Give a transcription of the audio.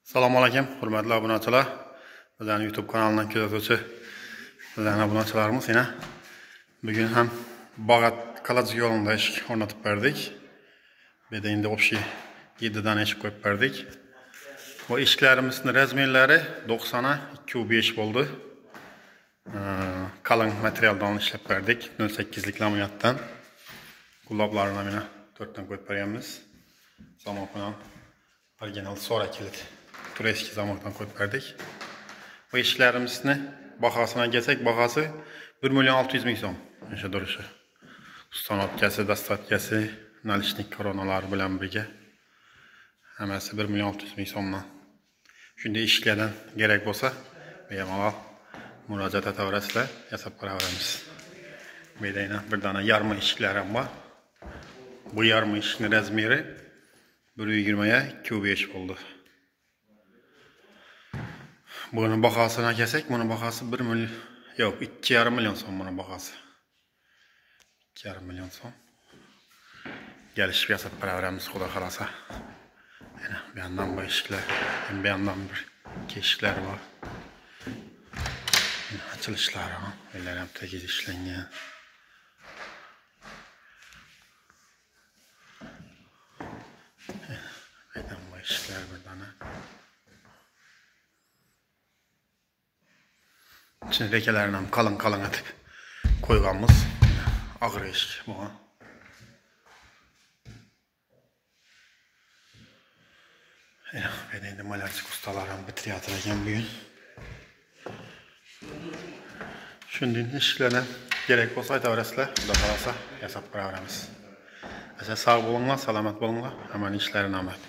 Assalomu alaykum, hurmatli obunachilar. Bizning YouTube kanalidan kuzatuvchi bizning obunachilarimiz yana bugun ham bog'at kalaj yo'lida eshik o'rnatib berdik. Bu yerda endi общий 7 dan eshik qo'yib berdik. Bu eshiklarimizning razmerlari 90 ga 2,5 bo'ldi. Qalin materialdan ishlab berdik. 08 lik laminatdan. Qulloblarini mana 4 dan qo'yib berganmiz. Zamoqdan original Sora kilit. Tureski zamoqdan qo'yib berdik. Bu eshiklarimizni bahosini kelsak, bahosi 1,600,000 so'm. O'sha durishi. Ustanotkasi, dastatkasi, nalishnik koronalari bilan birga hammasi 1,600,000 so'mdan. Shunday eshiklardan kerak bo'lsa, bemalol murojaat etaverasizlar, yasab beraveramiz. Bu yerda bir dona yarmi eshiklar ham bor. Bu yarmi eshikning razmeri 1,20 ga 2,5 bo'ldi. Bunun bahosini kelsak, bunun bahosi 1 million, yo'q, 2,5 million so'm bunun bahosi. 2,5 million so'm. Gelishib yasab beraveramiz, xudo xolasa. Mana bu yandan bu eshiklar, ham bu yandan bir eshiklar bor. Açılışları, böyle ham tegiz ishlangan. Aydan bu eshiklar bir dona. İçine lekelerini ham qalin etib qo'yganmiz. Og'ir eshik bu. Ben endi malarchik ustalar ham bitiryapti ekan bugun. Shunday ishlarni kerak bo'lsa aytaverasizlar, xudo xolasa yasab beraveramiz. Sog' bo'linglar, salomat bo'linglar. Hammaning ishlari omad.